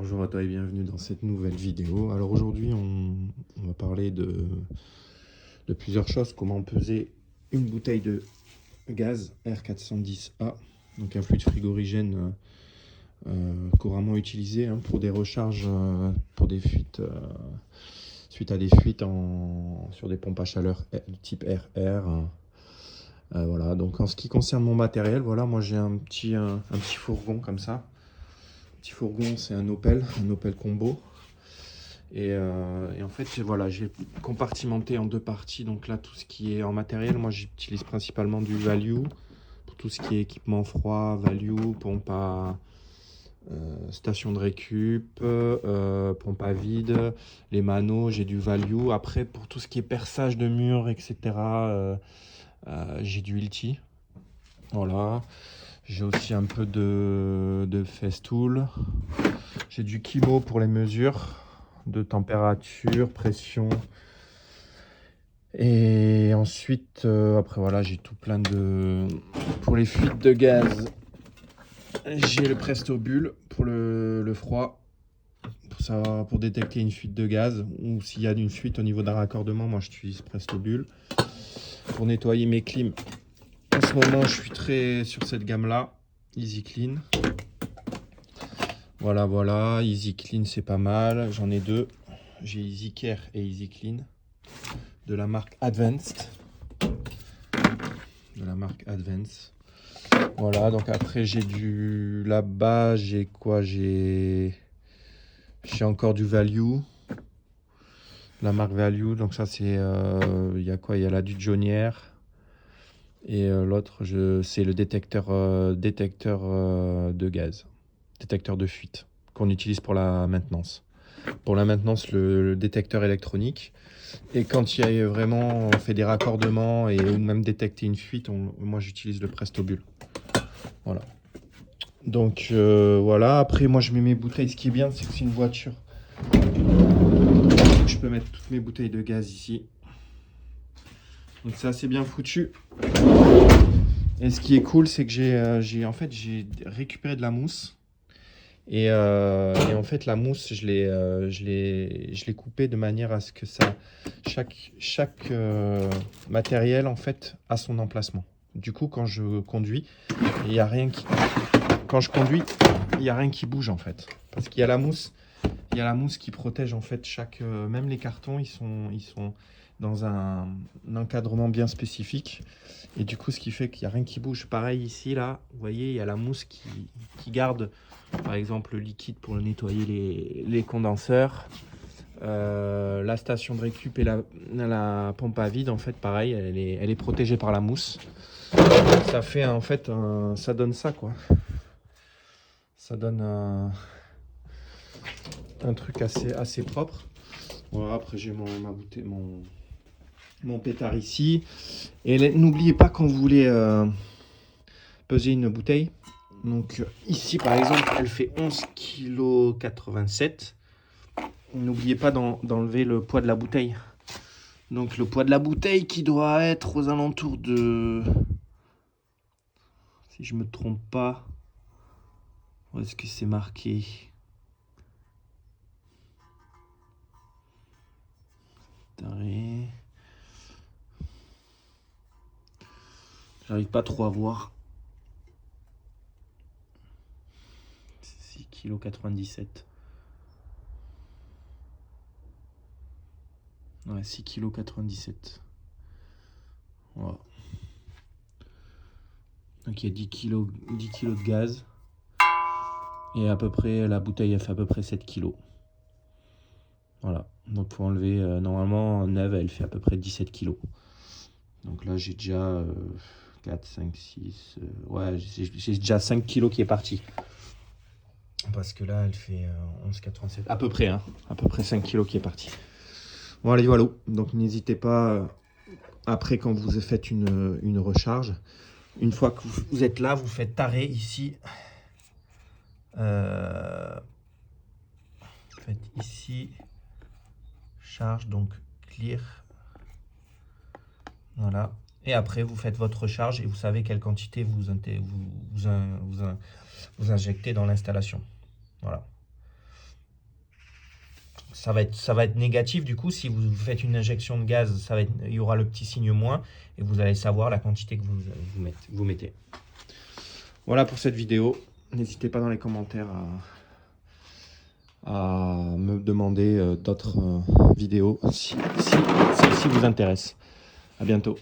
Bonjour à toi et bienvenue dans cette nouvelle vidéo. Alors aujourd'hui on va parler de plusieurs choses, comment peser une bouteille de gaz R410A, donc un fluide frigorigène couramment utilisé pour des recharges, pour des fuites, suite à des fuites sur des pompes à chaleur type RR. Voilà, donc en ce qui concerne mon matériel, voilà, moi j'ai un petit fourgon comme ça. Petit fourgon, c'est un Opel Combo. Et en fait, voilà, j'ai compartimenté en deux parties. Donc là, tout ce qui est en matériel, moi j'utilise principalement du Value. Pour tout ce qui est équipement froid, Value, pompe à station de récup, pompe à vide, les manos, j'ai du Value. Après, pour tout ce qui est perçage de murs, etc., j'ai du Hilti. Voilà. J'ai aussi un peu de Festool. J'ai du Kimo pour les mesures de température, pression. Et ensuite, après voilà, j'ai tout plein de... Pour les fuites de gaz, j'ai le Prestobull pour le froid. Pour détecter une fuite de gaz. Ou s'il y a une fuite au niveau d'un raccordement, moi j'utilise Prestobull. Pour nettoyer mes clims, en ce moment je suis très sur cette gamme-là. Easy Clean. Voilà, Easy Clean c'est pas mal, j'en ai deux. J'ai Easy Care et Easy Clean de la marque Advanced. Voilà, donc après j'ai là-bas, j'ai quoi? J'ai encore du Value. La marque Value, donc ça c'est... il y a quoi? Il y a là du Jonnière. Et l'autre, c'est le détecteur de gaz. Détecteur de fuite qu'on utilise pour la maintenance. Pour la maintenance, le détecteur électronique. Et quand il y a vraiment, on fait des raccordements et ou même détecter une fuite, moi j'utilise le Prestobull. Voilà. Donc voilà, après moi je mets mes bouteilles. Ce qui est bien, c'est que c'est une voiture. Je peux mettre toutes mes bouteilles de gaz ici. Donc c'est assez bien foutu. Et ce qui est cool, c'est que j'ai récupéré de la mousse. Et en fait, la mousse, je l'ai coupée de manière à ce que chaque matériel en fait a son emplacement. Du coup, quand je conduis, il y a rien qui bouge en fait, parce qu'il y a la mousse, qui protège en fait même les cartons, ils sont dans un encadrement bien spécifique. Et du coup, ce qui fait qu'il n'y a rien qui bouge. Pareil ici, là, vous voyez, il y a la mousse qui garde, par exemple, le liquide pour nettoyer les condenseurs. La station de récup et la pompe à vide, en fait, pareil, elle est protégée par la mousse. Ça fait, en fait, ça donne ça, quoi. Ça donne un truc assez propre. Voilà, après, j'ai ma bouteille, mon pétard ici. Et n'oubliez pas quand vous voulez peser une bouteille. Donc ici par exemple elle fait 11,87 kg. N'oubliez pas d'enlever le poids de la bouteille. Donc le poids de la bouteille qui doit être aux alentours de... Si je me trompe pas, où est-ce que c'est marqué? J'arrive pas trop à voir. 6,97 kg. Ouais, 6,97 kg. Voilà. Donc il y a 10 kg de gaz. Et à peu près, la bouteille a fait à peu près 7 kg. Voilà. Donc il faut enlever, normalement, neuve, elle fait à peu près 17 kg. Donc là, j'ai déjà 4, 5, 6... ouais, j'ai déjà 5 kg qui est parti. Parce que là, elle fait 11,87. À peu près, à peu près 5 kg qui est parti. Voilà, voilà. Donc n'hésitez pas, après quand vous faites une recharge, une fois que vous êtes là, vous faites taré ici. Faites ici, charge, donc clear. Voilà. Et après, vous faites votre recharge et vous savez quelle quantité vous injectez dans l'installation. Voilà. ça va être négatif. Du coup, si vous faites une injection de gaz, il y aura le petit signe moins et vous allez savoir la quantité que vous mettez. Voilà pour cette vidéo. N'hésitez pas dans les commentaires à me demander d'autres vidéos si celle-ci vous intéresse. À bientôt.